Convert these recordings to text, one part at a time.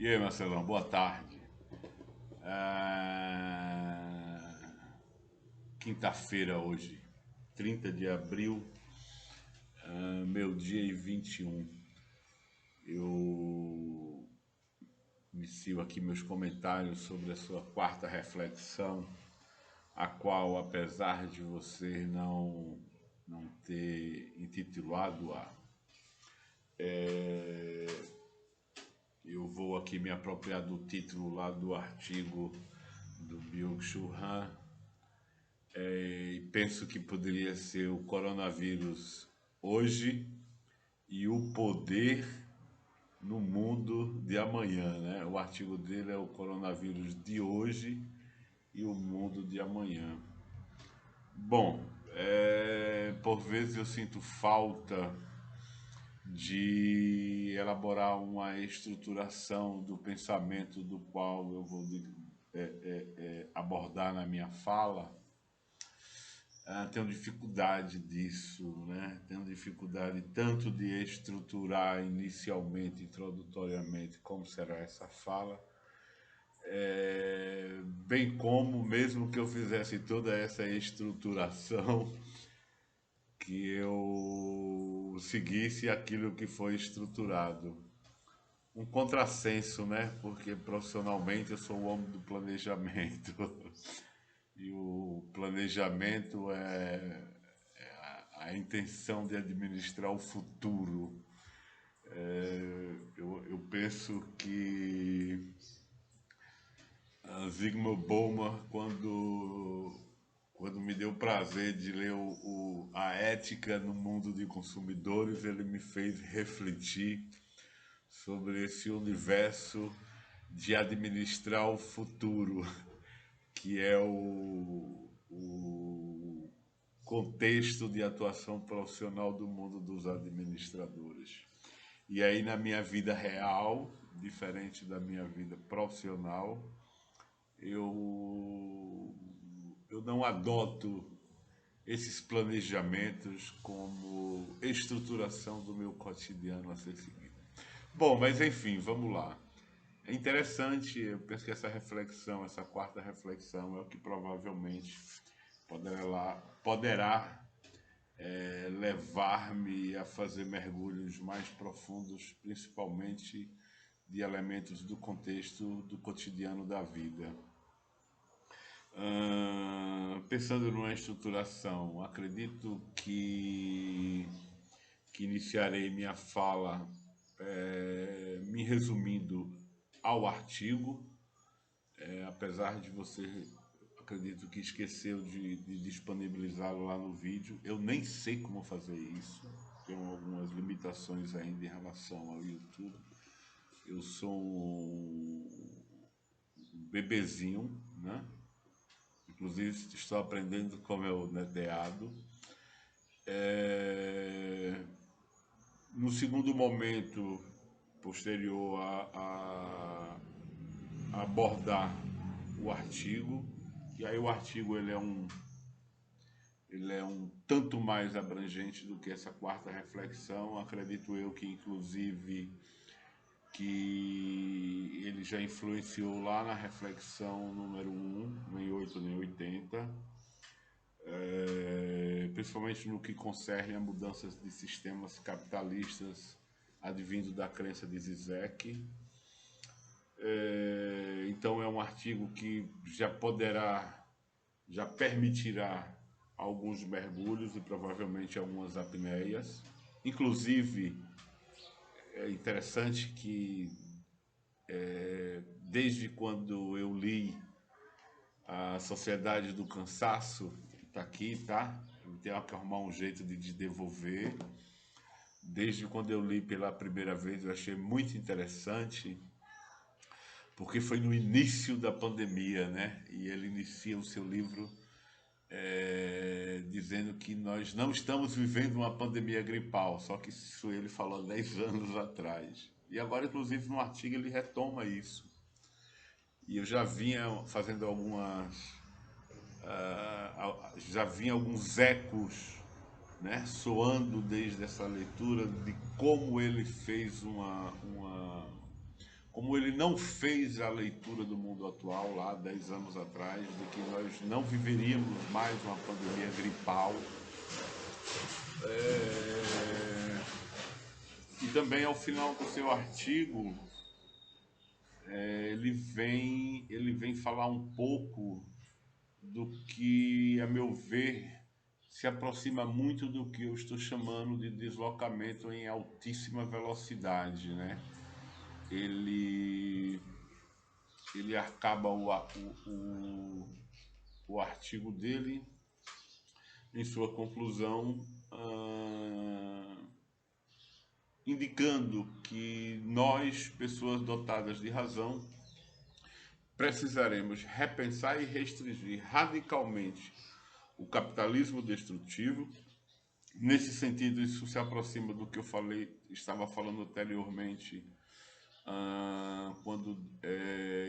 E aí, Marcelão, boa tarde. Ah, Quinta-feira hoje, 30 de abril, meio-dia e 21. Eu inicio aqui meus comentários sobre a sua quarta reflexão, a qual, apesar de você não ter intitulado-a, eu vou aqui me apropriar do título lá do artigo do Byung-Chul Han, e penso que poderia ser o coronavírus hoje e o poder no mundo de amanhã, né? O artigo dele é o coronavírus de hoje e o mundo de amanhã. Bom, por vezes eu sinto falta de elaborar uma estruturação do pensamento do qual eu vou abordar na minha fala. Tenho dificuldade disso, né? Tenho dificuldade tanto de estruturar inicialmente, introdutoriamente, como será essa fala, bem como, mesmo que eu fizesse toda essa estruturação, que eu seguisse aquilo que foi estruturado. Um contrassenso, né? Porque profissionalmente eu sou o homem do planejamento. E o planejamento é a intenção de administrar o futuro. Eu penso que Zygmunt Bauman, quando me deu o prazer de ler A Ética no Mundo de Consumidores, ele me fez refletir sobre esse universo de administrar o futuro, que é o contexto de atuação profissional do mundo dos administradores. E aí, na minha vida real, diferente da minha vida profissional, eu, eu não adoto esses planejamentos como estruturação do meu cotidiano a ser seguido. Bom, mas enfim, vamos lá. É interessante, eu penso que essa reflexão, essa quarta reflexão, é o que provavelmente poderá levar-me a fazer mergulhos mais profundos, principalmente de elementos do contexto do cotidiano da vida. Pensando numa estruturação, acredito que iniciarei minha fala me resumindo ao artigo, apesar de você, acredito que esqueceu de disponibilizá-lo lá no vídeo. Eu nem sei como fazer isso, tenho algumas limitações ainda em relação ao YouTube. Eu sou um bebezinho, né? Inclusive estou aprendendo como é o neteado. É... No segundo momento, posterior a abordar o artigo, e aí o artigo ele é um tanto mais abrangente do que essa quarta reflexão. Acredito eu que, inclusive, que ele já influenciou lá na reflexão número 1, nem 8 nem 80, principalmente no que concerne a mudanças de sistemas capitalistas advindo da crença de Zizek. Então é um artigo que já permitirá alguns mergulhos e provavelmente algumas apneias. Inclusive, é interessante que desde quando eu li A Sociedade do Cansaço, está aqui, tá? Eu tenho que arrumar um jeito de devolver. Desde quando eu li pela primeira vez, eu achei muito interessante, porque foi no início da pandemia, né? E ele inicia o seu livro dizendo que nós não estamos vivendo uma pandemia gripal, só que isso ele falou 10 anos atrás. E agora, inclusive, no artigo ele retoma isso. E eu já vinha fazendo já vinha alguns ecos, né, soando desde essa leitura de como ele fez como ele não fez a leitura do mundo atual lá 10 anos atrás, de que nós não viveríamos mais uma pandemia gripal. E também ao final do seu artigo, ele vem falar um pouco do que, a meu ver, se aproxima muito do que eu estou chamando de deslocamento em altíssima velocidade, né? Ele, ele acaba o artigo dele em sua conclusão, indicando que nós, pessoas dotadas de razão, precisaremos repensar e restringir radicalmente o capitalismo destrutivo. Nesse sentido, isso se aproxima do que eu estava falando anteriormente, quando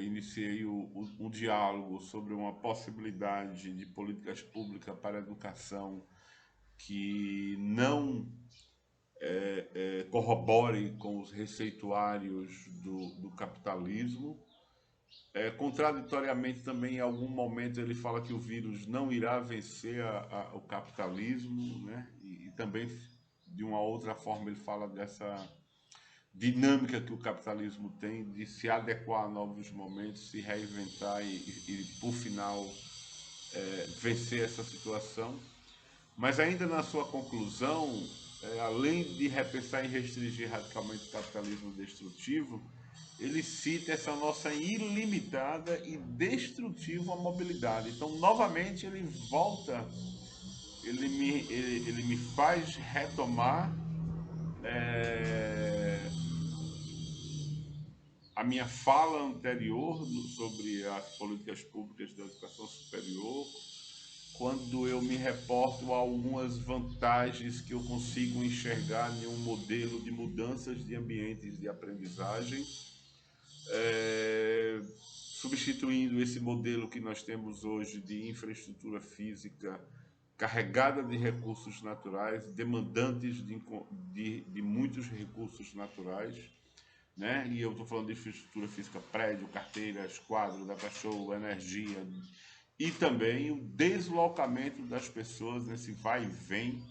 iniciei um diálogo sobre uma possibilidade de políticas públicas para a educação que não corroborem com os receituários do capitalismo. Contraditoriamente também, em algum momento ele fala que o vírus não irá vencer o capitalismo, né? E também, de uma outra forma, ele fala dessa dinâmica que o capitalismo tem de se adequar a novos momentos, se reinventar e por final, vencer essa situação. Mas ainda na sua conclusão, além de repensar e restringir radicalmente o capitalismo destrutivo, ele cita essa nossa ilimitada e destrutiva mobilidade. Então, novamente, ele volta, ele me faz retomar a minha fala anterior sobre as políticas públicas da educação superior, quando eu me reporto a algumas vantagens que eu consigo enxergar em um modelo de mudanças de ambientes de aprendizagem, substituindo esse modelo que nós temos hoje de infraestrutura física carregada de recursos naturais, demandantes de muitos recursos naturais, né? E eu estou falando de infraestrutura física, prédio, carteiras, quadro, data show, energia, e também o deslocamento das pessoas nesse vai e vem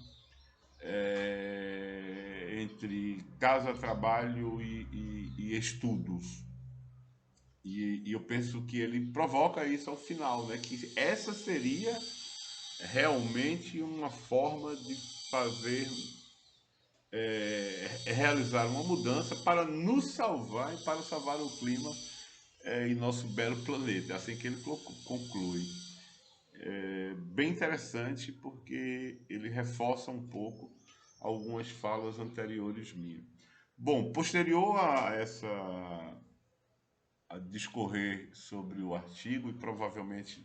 entre casa, trabalho e estudos. E eu penso que ele provoca isso ao final, né? Que essa seria realmente uma forma de fazer, realizar uma mudança para nos salvar e para salvar o clima e nosso belo planeta. É assim que ele conclui. Bem interessante porque ele reforça um pouco algumas falas anteriores minhas. Bom, posterior a discorrer sobre o artigo e provavelmente,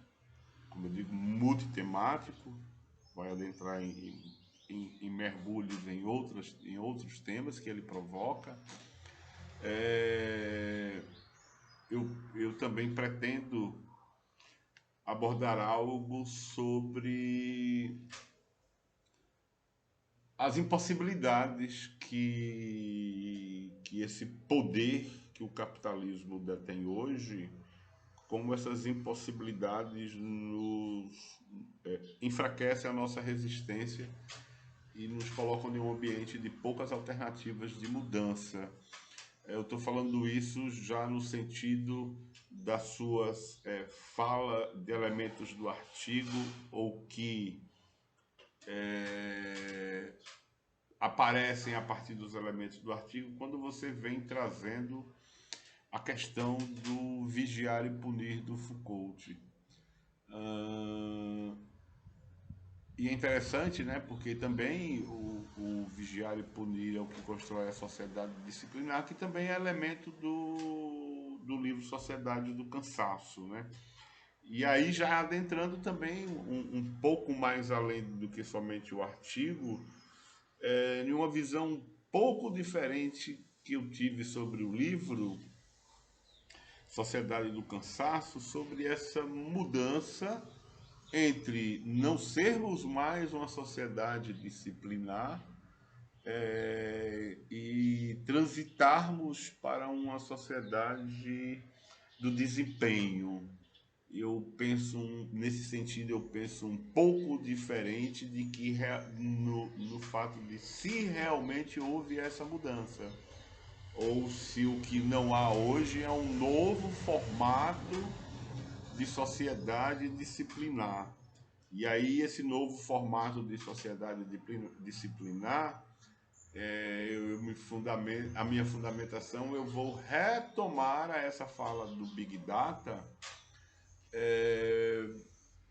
como eu digo, multitemático, vai adentrar em mergulhos em outros temas que ele provoca. Eu também pretendo abordar algo sobre as impossibilidades que esse poder que o capitalismo detém hoje, como essas impossibilidades enfraquecem a nossa resistência e nos colocam em um ambiente de poucas alternativas de mudança. Eu estou falando isso já no sentido das suas fala de elementos do artigo ou que aparecem a partir dos elementos do artigo, quando você vem trazendo a questão do vigiar e punir do Foucault. E é interessante, né, porque também o vigiar e punir é o que constrói a sociedade disciplinar, que também é elemento do livro Sociedade do Cansaço, né? E aí já adentrando também um pouco mais além do que somente o artigo, em uma visão um pouco diferente que eu tive sobre o livro Sociedade do Cansaço, sobre essa mudança entre não sermos mais uma sociedade disciplinar e transitarmos para uma sociedade do desempenho. Eu penso, nesse sentido, eu penso um pouco diferente de que no fato de se realmente houve essa mudança, ou se o que não há hoje é um novo formato de sociedade disciplinar. E aí esse novo formato de sociedade disciplinar, a minha fundamentação, eu vou retomar a essa fala do Big Data, é,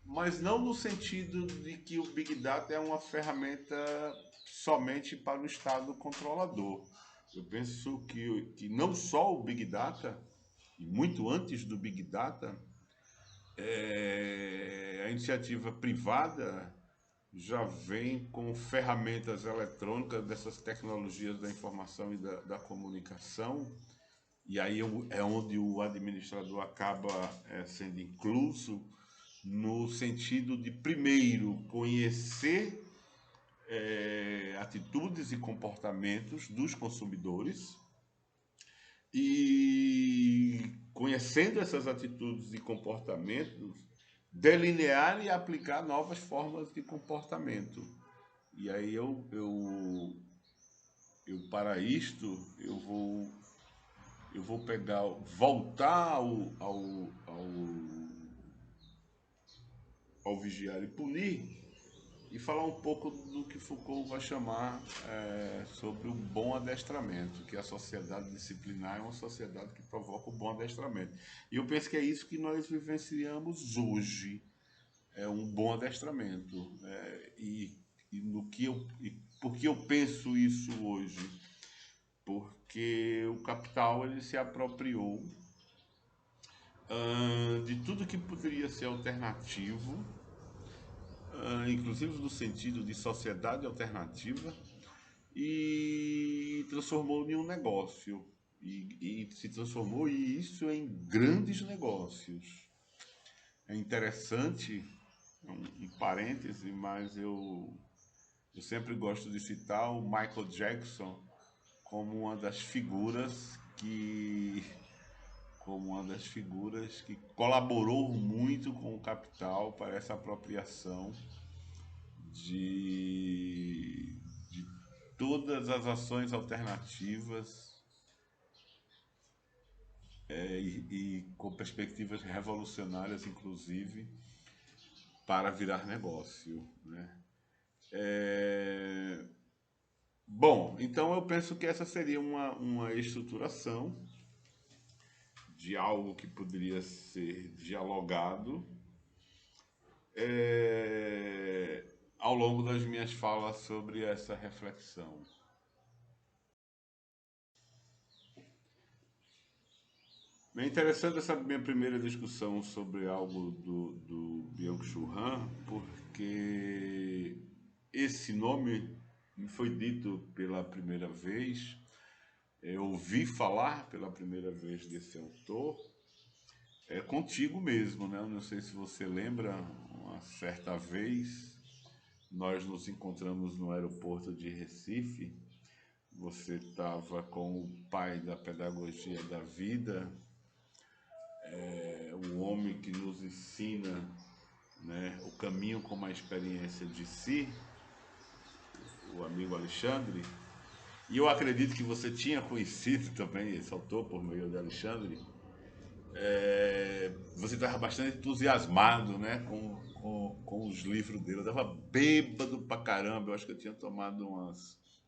mas não no sentido de que o Big Data é uma ferramenta somente para o Estado controlador. Eu penso que não só o Big Data, e muito antes do Big Data, a iniciativa privada já vem com ferramentas eletrônicas dessas tecnologias da informação e da comunicação, e aí é onde o administrador acaba sendo incluso, no sentido de, primeiro, conhecer atitudes e comportamentos dos consumidores, e, conhecendo essas atitudes e comportamentos, delinear e aplicar novas formas de comportamento. E aí eu para isto, eu vou pegar, voltar ao vigiar e punir, e falar um pouco do que Foucault vai chamar sobre o bom adestramento, que a sociedade disciplinar é uma sociedade que provoca o bom adestramento. E eu penso que é isso que nós vivenciamos hoje, é um bom adestramento. E no que por que eu penso isso hoje? Porque o capital ele se apropriou de tudo que poderia ser alternativo, inclusive no sentido de sociedade alternativa, e transformou em um negócio. E se transformou, e isso, em grandes negócios. É interessante, um parêntese, mas eu sempre gosto de citar o Michael Jackson como uma das figuras que colaborou muito com o capital para essa apropriação de todas as ações alternativas, e com perspectivas revolucionárias, inclusive, para virar negócio, né? Bom, então eu penso que essa seria uma estruturação de algo que poderia ser dialogado ao longo das minhas falas sobre essa reflexão. É interessante essa minha primeira discussão sobre algo do Byung-Chul Han, porque esse nome me foi dito pela primeira vez, eu ouvi falar pela primeira vez desse autor, contigo mesmo, né? Eu não sei se você lembra, uma certa vez nós nos encontramos no aeroporto de Recife, você estava com o pai da pedagogia da vida, o homem que nos ensina, né, o caminho como a experiência de si, o amigo Alexandre. E eu acredito que você tinha conhecido também esse autor por meio de Alexandre. Você estava bastante entusiasmado, né, com os livros dele. Eu estava bêbado pra caramba, eu acho que eu tinha tomado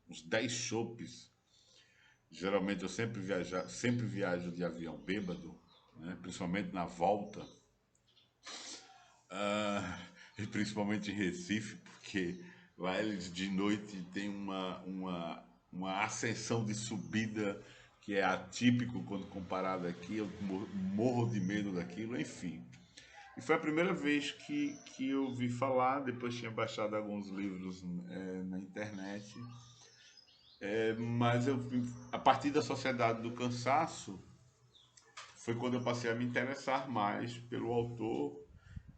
uns 10 chopes. Geralmente eu sempre viajo de avião bêbado, né, principalmente na volta. E principalmente em Recife, porque lá eles de noite tem uma ascensão de subida que é atípico quando comparado aqui. Eu morro de medo daquilo, enfim. E foi a primeira vez que eu ouvi falar, depois tinha baixado alguns livros na internet, mas a partir da Sociedade do Cansaço foi quando eu passei a me interessar mais pelo autor,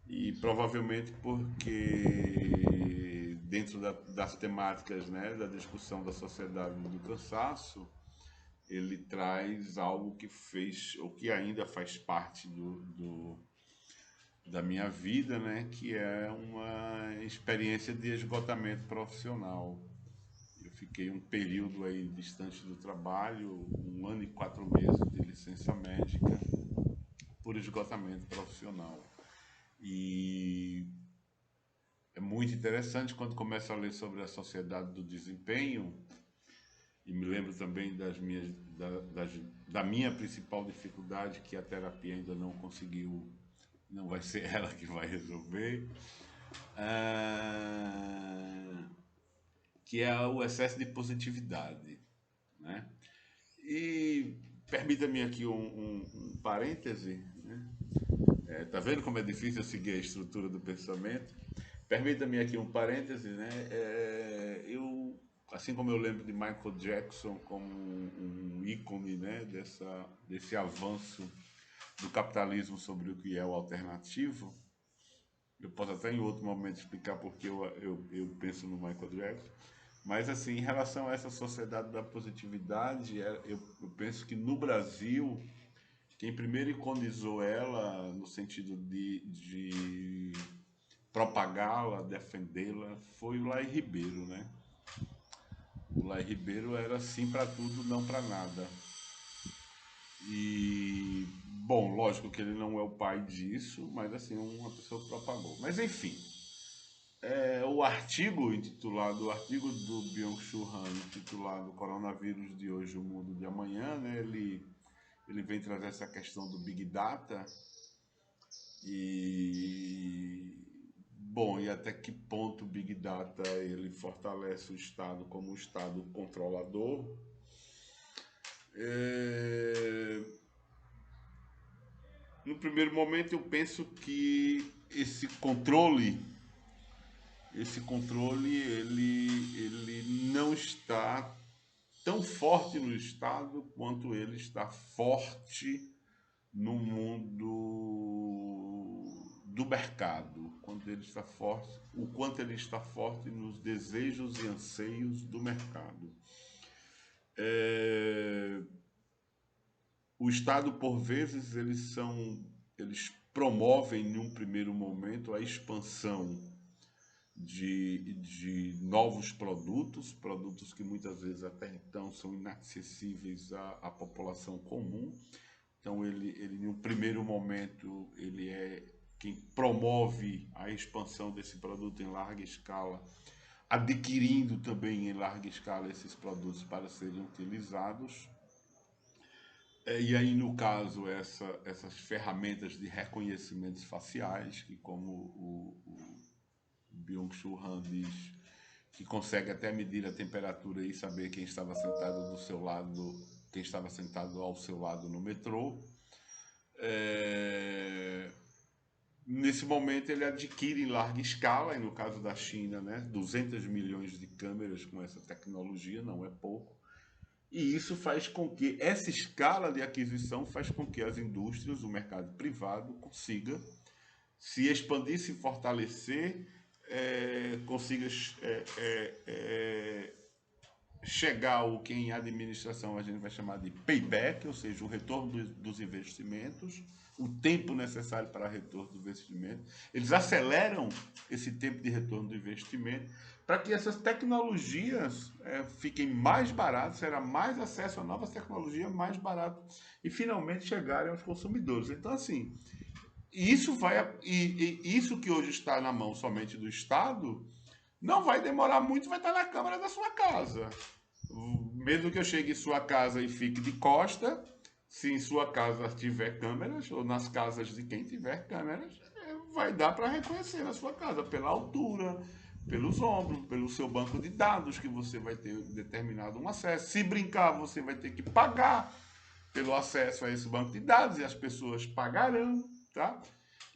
e provavelmente porque dentro das temáticas, né, da discussão da sociedade do cansaço, ele traz algo que fez, ou que ainda faz parte da minha vida, né, que é uma experiência de esgotamento profissional. Eu fiquei um período aí distante do trabalho, 1 ano e 4 meses de licença médica por esgotamento profissional. E é muito interessante quando começo a ler sobre a sociedade do desempenho, e me lembro também da minha principal dificuldade, que a terapia ainda não conseguiu, não vai ser ela que vai resolver, que é o excesso de positividade, né? E permita-me aqui um parêntese, né? Tá vendo como é difícil seguir a estrutura do pensamento? Permita-me aqui um parêntese, né? Assim como eu lembro de Michael Jackson como um ícone, né, desse avanço do capitalismo sobre o que é o alternativo, eu posso até em outro momento explicar porque eu penso no Michael Jackson, mas assim, em relação a essa sociedade da positividade, eu penso que no Brasil, quem primeiro iconizou ela no sentido de propagá-la, defendê-la, foi o Laí Ribeiro, né? O Laí Ribeiro era sim para tudo, não para nada. E, bom, lógico que ele não é o pai disso, mas assim, uma pessoa propagou. Mas enfim, o artigo do Byung-Chul Han, intitulado Coronavírus de hoje, o mundo de amanhã, né? Ele vem trazer essa questão do Big Data e, bom, e até que ponto o Big Data ele fortalece o Estado como um Estado controlador. É, No primeiro momento eu penso que esse controle ele não está tão forte no Estado quanto ele está forte no mundo do mercado, quando ele está forte, o quanto ele está forte nos desejos e anseios do mercado. É, o Estado, por vezes, eles promovem, em um primeiro momento, a expansão de novos produtos que muitas vezes até então são inacessíveis à população comum. Então, em um primeiro momento, ele é quem promove a expansão desse produto em larga escala, adquirindo também em larga escala esses produtos para serem utilizados. E aí, no caso, essas ferramentas de reconhecimentos faciais, que como o Byung-Chul Han diz, que consegue até medir a temperatura e saber quem estava sentado do seu lado, quem estava sentado ao seu lado no metrô. Nesse momento ele adquire em larga escala, e no caso da China, né, 200 milhões de câmeras com essa tecnologia, não é pouco. E isso faz com que, essa escala de aquisição faz com que as indústrias, o mercado privado, consiga se expandir, se fortalecer, consiga chegar ao que em administração a gente vai chamar de payback, ou seja, o retorno dos investimentos, o tempo necessário para retorno do investimento. Eles aceleram esse tempo de retorno do investimento para que essas tecnologias fiquem mais baratas, terá mais acesso a novas tecnologias mais barato e finalmente chegarem aos consumidores. Então, assim, isso que hoje está na mão somente do Estado, não vai demorar muito, vai estar na câmara da sua casa. Mesmo que eu chegue em sua casa e fique de costa, se em sua casa tiver câmeras, ou nas casas de quem tiver câmeras, vai dar para reconhecer na sua casa, pela altura, pelos ombros, pelo seu banco de dados, que você vai ter determinado um acesso. Se brincar, você vai ter que pagar pelo acesso a esse banco de dados, e as pessoas pagarão, tá?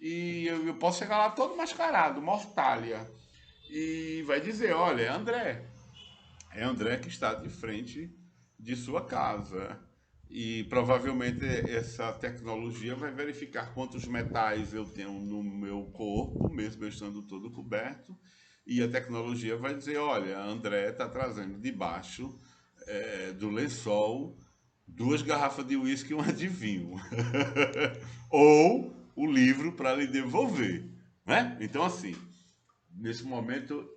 E eu posso chegar lá todo mascarado, mortalha, e vai dizer, olha, é André que está de frente de sua casa. E provavelmente essa tecnologia vai verificar quantos metais eu tenho no meu corpo, mesmo eu estando todo coberto, e a tecnologia vai dizer, olha, a André está trazendo debaixo do lençol 2 garrafas de uísque e uma de vinho. Ou o livro para lhe devolver. Né? Então, assim, nesse momento,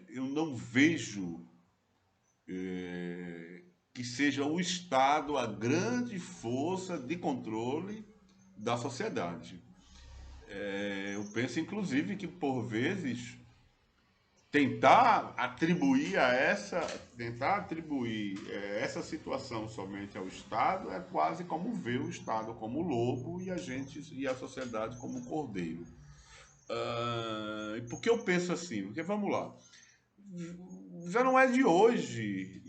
eu não vejo que seja o Estado a grande força de controle da sociedade. Eu penso, inclusive, que por vezes tentar atribuir essa situação somente ao Estado é quase como ver o Estado como lobo e a gente e a sociedade como cordeiro. Por que eu penso assim? Porque vamos lá, já não é de hoje.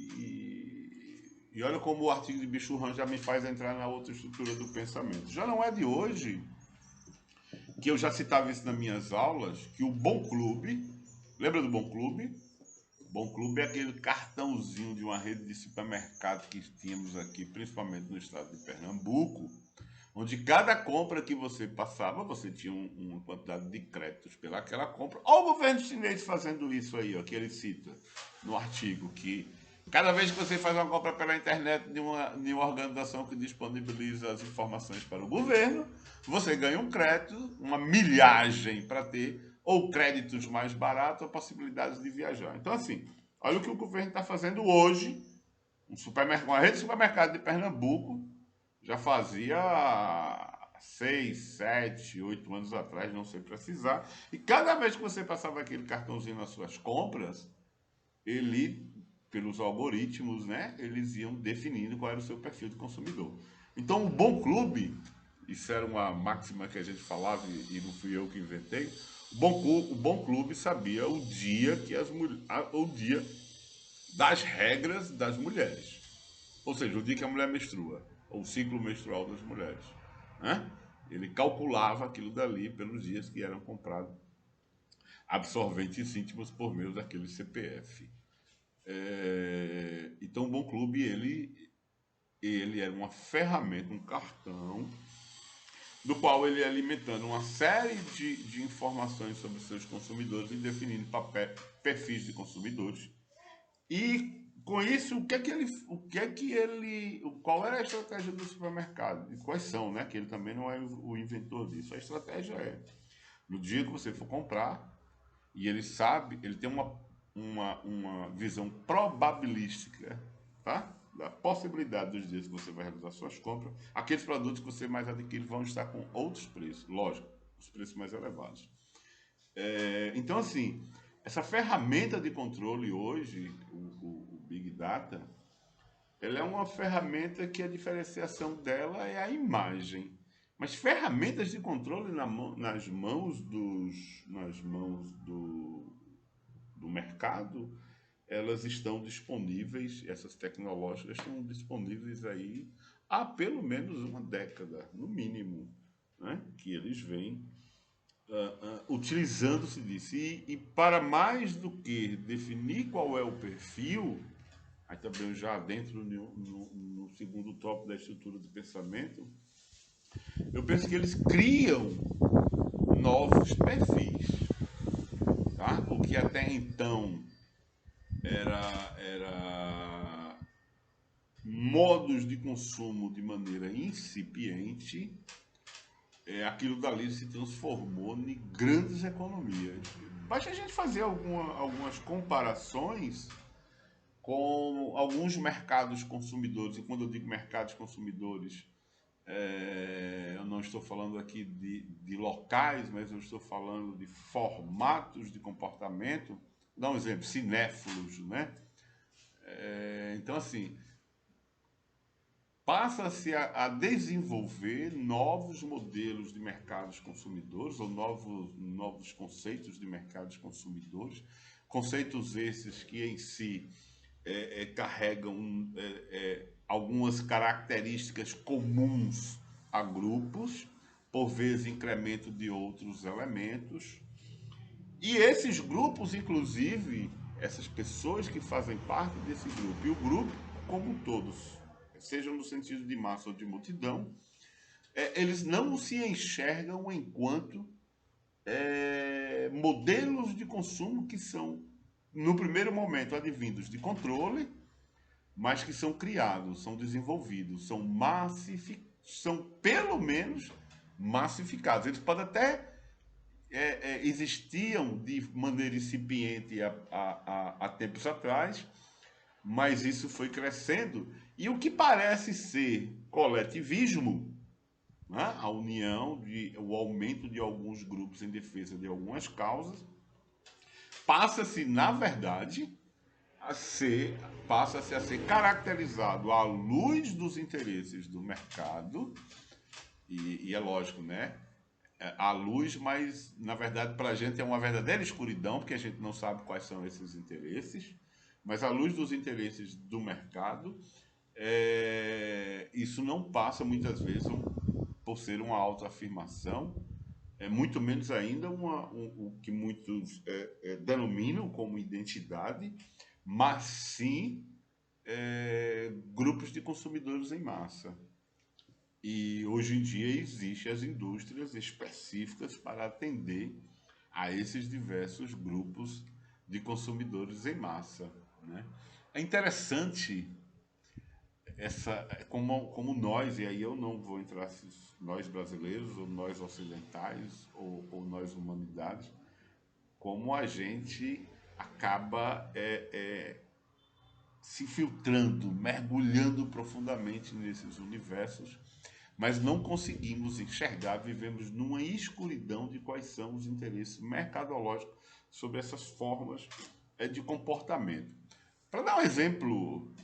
E olha como o artigo de Bichurran já me faz entrar na outra estrutura do pensamento. Já não é de hoje que eu já citava isso nas minhas aulas, que o Bom Clube, lembra do Bom Clube? Bom Clube é aquele cartãozinho de uma rede de supermercado que tínhamos aqui, principalmente no estado de Pernambuco, onde cada compra que você passava, você tinha uma quantidade de créditos pelaquela compra. Olha o governo chinês fazendo isso aí, ó, que ele cita no artigo, que cada vez que você faz uma compra pela internet de uma organização que disponibiliza as informações para o governo, você ganha um crédito, uma milhagem para ter ou créditos mais baratos ou possibilidades de viajar. Então, assim, olha o que o governo está fazendo hoje. Uma rede de supermercado de Pernambuco já fazia 6, 7, 8 anos atrás, não sei precisar. E cada vez que você passava aquele cartãozinho nas suas compras, ele, pelos algoritmos, né, eles iam definindo qual era o seu perfil de consumidor. Então, o Bom Clube, isso era uma máxima que a gente falava e não fui eu que inventei, o Bom Clube sabia o dia que o dia das regras das mulheres. Ou seja, o dia que a mulher menstrua, ou o ciclo menstrual das mulheres. Né? Ele calculava aquilo dali pelos dias que eram comprados absorventes íntimos por meio daquele CPF. Então, o Bom Clube, ele era uma ferramenta, um cartão, do qual ele ia alimentando uma série de informações sobre seus consumidores e definindo perfis de consumidores. E com isso, qual era a estratégia do supermercado? E quais são, né? Que ele também não é o inventor disso. A estratégia é, no dia que você for comprar, e ele sabe, ele tem uma visão probabilística, tá? Da possibilidade dos dias que você vai realizar suas compras, aqueles produtos que você mais adquire vão estar com outros preços, lógico, os preços mais elevados. Então, assim, essa ferramenta de controle hoje, o Big Data, ela é uma ferramenta que a diferenciação dela é a imagem. Mas ferramentas de controle nas mãos do mercado, elas estão disponíveis, essas tecnológicas estão disponíveis aí há pelo menos uma década, no mínimo, né? Que eles vêm utilizando-se disso. E para mais do que definir qual é o perfil, aí também já dentro no segundo tópico da estrutura de pensamento, eu penso que eles criam novos perfis. Tá? O que até então era modos de consumo de maneira incipiente, aquilo dali se transformou em grandes economias. Basta a gente fazer algumas comparações com alguns mercados consumidores, e quando eu digo mercados consumidores, eu não estou falando aqui de locais, mas eu estou falando de formatos de comportamento. Vou dar um exemplo, cinéfilos, né? Então, assim, passa-se a desenvolver novos modelos de mercados consumidores ou novos conceitos de mercados consumidores, conceitos esses que em si carregam algumas características comuns a grupos, por vezes incremento de outros elementos. E esses grupos, inclusive, essas pessoas que fazem parte desse grupo, e o grupo como todos, seja no sentido de massa ou de multidão, eles não se enxergam enquanto modelos de consumo que são, no primeiro momento, advindos de controle, mas que são criados, são desenvolvidos, são pelo menos massificados. Eles podem até existiam de maneira incipiente há tempos atrás, mas isso foi crescendo. E o que parece ser coletivismo, né? A união, o aumento de alguns grupos em defesa de algumas causas, passa-se, na verdade, a ser, passa-se a ser caracterizado à luz dos interesses do mercado, e é lógico, né? À luz, mas na verdade para a gente é uma verdadeira escuridão, porque a gente não sabe quais são esses interesses, mas à luz dos interesses do mercado, isso não passa muitas vezes por ser uma autoafirmação, muito menos ainda o que muitos denominam como identidade, mas sim grupos de consumidores em massa. E hoje em dia existem as indústrias específicas para atender a esses diversos grupos de consumidores em massa, né? É interessante como nós, e aí eu não vou entrar se nós brasileiros, ou nós ocidentais, ou nós humanidades, como a gente acaba se filtrando, mergulhando profundamente nesses universos, mas não conseguimos enxergar, vivemos numa escuridão de quais são os interesses mercadológicos sobre essas formas de comportamento. Para dar um exemplo,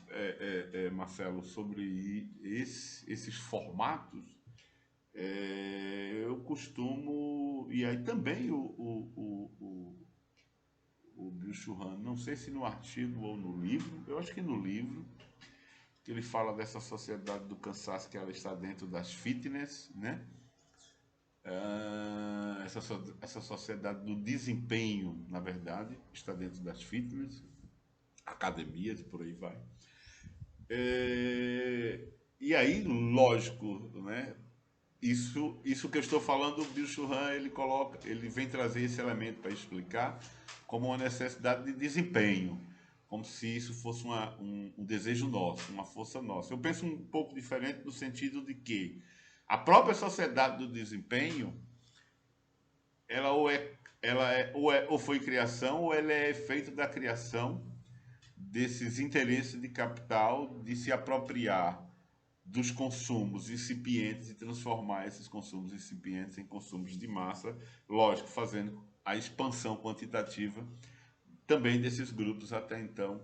Marcelo, sobre esses formatos, eu costumo, e aí também o Bill Churran, não sei se no artigo ou no livro, eu acho que no livro, que ele fala dessa sociedade do cansaço que ela está dentro das fitness, né? Essa sociedade do desempenho, na verdade, está dentro das fitness, academias e por aí vai. E aí, lógico, né? Isso que eu estou falando, o Bill Churran, ele vem trazer esse elemento para explicar como uma necessidade de desempenho, como se isso fosse um desejo nosso, uma força nossa. Eu penso um pouco diferente no sentido de que a própria sociedade do desempenho, ela ou foi criação ou ela é efeito da criação desses interesses de capital de se apropriar dos consumos incipientes e transformar esses consumos incipientes em consumos de massa, lógico, fazendo a expansão quantitativa também desses grupos até então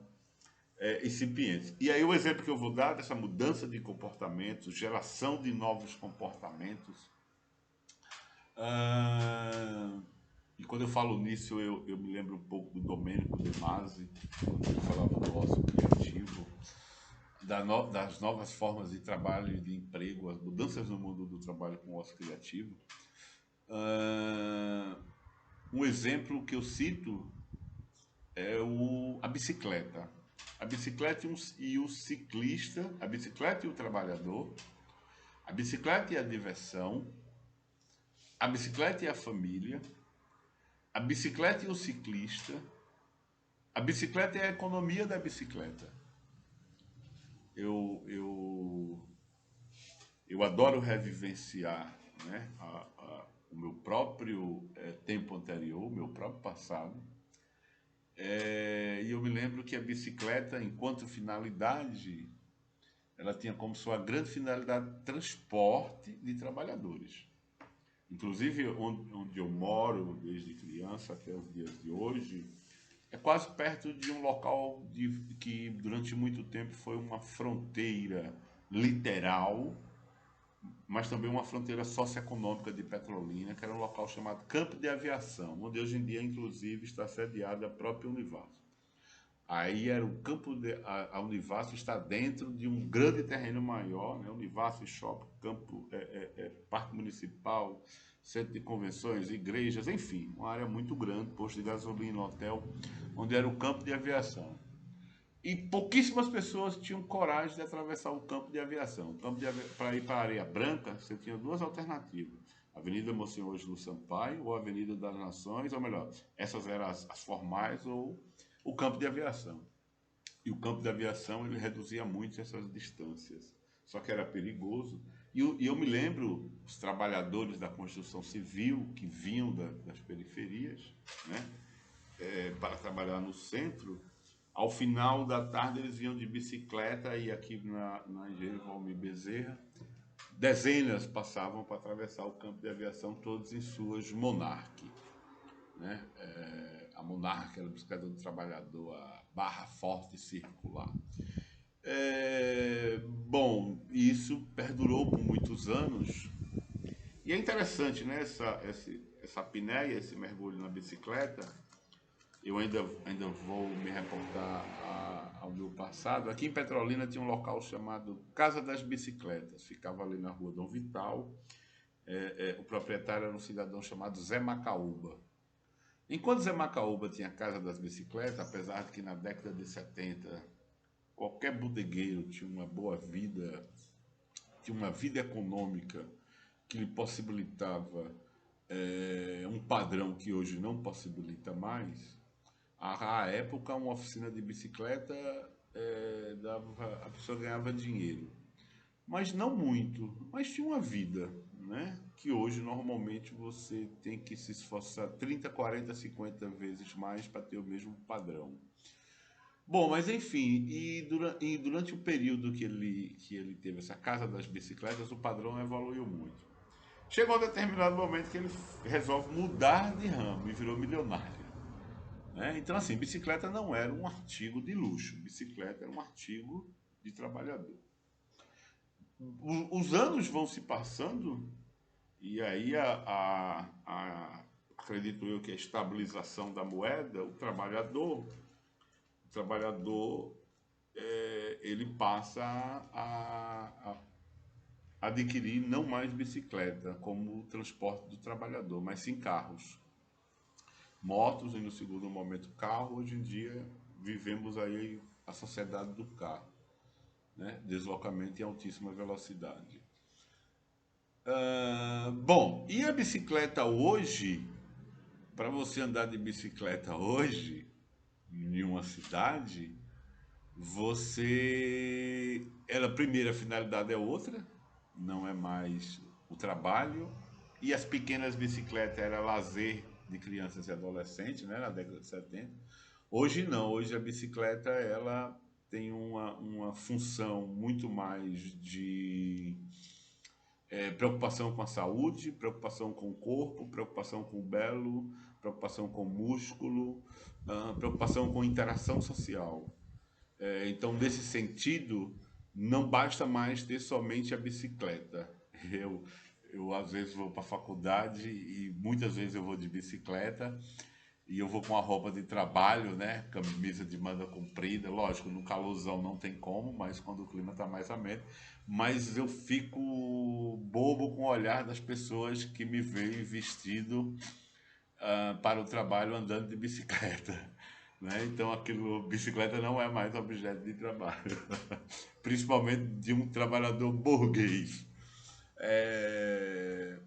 incipientes. E aí o exemplo que eu vou dar dessa mudança de comportamentos, geração de novos comportamentos, e quando eu falo nisso, eu me lembro um pouco do Domênico De Masi, quando ele falava do ócio criativo, das novas formas de trabalho e de emprego, as mudanças no mundo do trabalho com ócio criativo. Um exemplo que eu cito é a bicicleta. A bicicleta e o ciclista, a bicicleta e o trabalhador, a bicicleta e a diversão, a bicicleta e a família, a bicicleta e o ciclista, a bicicleta e a economia da bicicleta. Eu adoro revivenciar, né, o meu próprio tempo anterior, o meu próprio passado. E eu me lembro que a bicicleta, enquanto finalidade, ela tinha como sua grande finalidade transporte de trabalhadores. Inclusive, onde eu moro, desde criança até os dias de hoje, é quase perto de um local que durante muito tempo foi uma fronteira literal, mas também uma fronteira socioeconômica de Petrolina, que era um local chamado Campo de Aviação, onde hoje em dia, inclusive, está sediada a própria Univaso. Aí era o campo a Univaso está dentro de um grande terreno maior, né? Univaso Shopping, campo, parque municipal, centro de convenções, igrejas, enfim, uma área muito grande, posto de gasolina, hotel, onde era o campo de aviação. E pouquíssimas pessoas tinham coragem de atravessar o campo de aviação. Para ir para a Areia Branca, você tinha duas alternativas. Avenida Monsenhor Ângelo Sampaio ou Avenida das Nações, ou melhor, essas eram as formais ou o campo de aviação. E o campo de aviação ele reduzia muito essas distâncias, só que era perigoso. E eu me lembro, os trabalhadores da construção civil que vinham das periferias, né, para trabalhar no centro, ao final da tarde eles vinham de bicicleta e aqui na Engenheiro Valmir Bezerra, dezenas passavam para atravessar o campo de aviação, todos em suas Monarch, né? A Monarch era a bicicleta do trabalhador, a barra forte circular. Bom, isso perdurou por muitos anos. E é interessante, né? Essa apneia, esse mergulho na bicicleta. Eu ainda vou me reportar ao meu passado. Aqui em Petrolina tinha um local chamado Casa das Bicicletas. Ficava ali na rua Dom Vital. O proprietário era um cidadão chamado Zé Macaúba. Enquanto Zé Macaúba tinha a Casa das Bicicletas, apesar de que na década de 70 qualquer bodegueiro tinha uma boa vida, tinha uma vida econômica que lhe possibilitava um padrão que hoje não possibilita mais. À época, uma oficina de bicicleta, a pessoa ganhava dinheiro, mas não muito, mas tinha uma vida, né? Que hoje normalmente você tem que se esforçar 30, 40, 50 vezes mais para ter o mesmo padrão. Bom, mas enfim, e durante o período que ele teve essa casa das bicicletas, o padrão evoluiu muito. Chegou um determinado momento que ele resolve mudar de ramo e virou milionário, né? Então, assim, bicicleta não era um artigo de luxo, bicicleta era um artigo de trabalhador. Os anos vão se passando e aí acredito eu que a estabilização da moeda, o trabalhador ele passa a adquirir não mais bicicleta como transporte do trabalhador, mas sim carros. Motos e no segundo momento carro. Hoje em dia vivemos aí a sociedade do carro, né? Deslocamento em altíssima velocidade. Bom, e a bicicleta hoje, para você andar de bicicleta hoje, em uma cidade, ela, a primeira finalidade é outra, não é mais o trabalho, e as pequenas bicicletas era lazer de crianças e adolescentes, né, na década de 70. Hoje não, hoje a bicicleta ela tem uma função muito mais de preocupação com a saúde, preocupação com o corpo, preocupação com o belo, preocupação com o músculo, preocupação com interação social. Então, nesse sentido, não basta mais ter somente a bicicleta. Eu, eu às vezes vou para a faculdade e muitas vezes eu vou de bicicleta e eu vou com a roupa de trabalho, né? Camisa de manga comprida. Lógico, no calorzão não tem como, mas quando o clima está mais ameno. Mas eu fico bobo com o olhar das pessoas que me veem vestido para o trabalho andando de bicicleta. Né? Então, bicicleta não é mais objeto de trabalho, principalmente de um trabalhador burguês. É,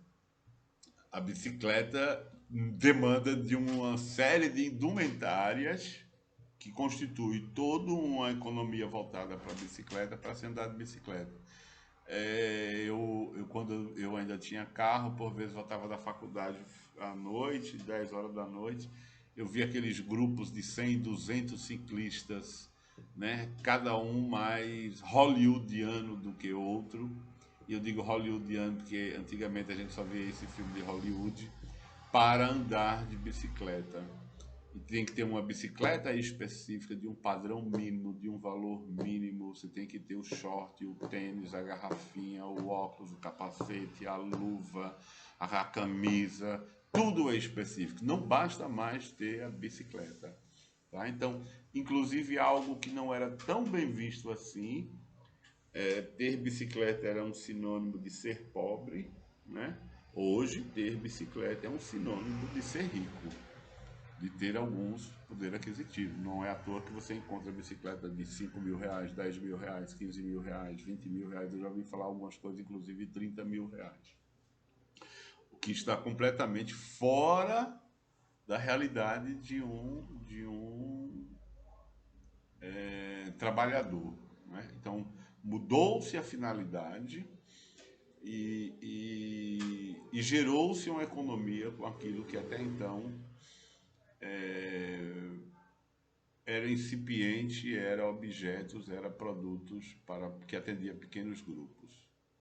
a bicicleta demanda de uma série de indumentárias que constitui toda uma economia voltada para a bicicleta, para se andar de bicicleta. Quando eu ainda tinha carro, por vezes voltava da faculdade à noite, 10 horas da noite, eu via aqueles grupos de 100, 200 ciclistas, né? Cada um mais hollywoodiano do que outro. E eu digo hollywoodiano porque antigamente a gente só via esse filme de Hollywood, para andar de bicicleta. E tem que ter uma bicicleta específica, de um padrão mínimo, de um valor mínimo. Você tem que ter o short, o tênis, a garrafinha, o óculos, o capacete, a luva, a camisa. Tudo é específico. Não basta mais ter a bicicleta. Tá? Então, inclusive algo que não era tão bem visto assim, ter bicicleta era um sinônimo de ser pobre, né? Hoje, ter bicicleta é um sinônimo de ser rico, de ter alguns poder aquisitivo. Não é à toa que você encontra bicicleta de 5 mil reais, 10 mil reais, 15 mil reais, 20 mil reais. Eu já ouvi falar algumas coisas, inclusive 30 mil reais. que está completamente fora da realidade de um trabalhador. Né? Então, mudou-se a finalidade e gerou-se uma economia com aquilo que até então era incipiente, era objetos, era produtos para que atendia pequenos grupos.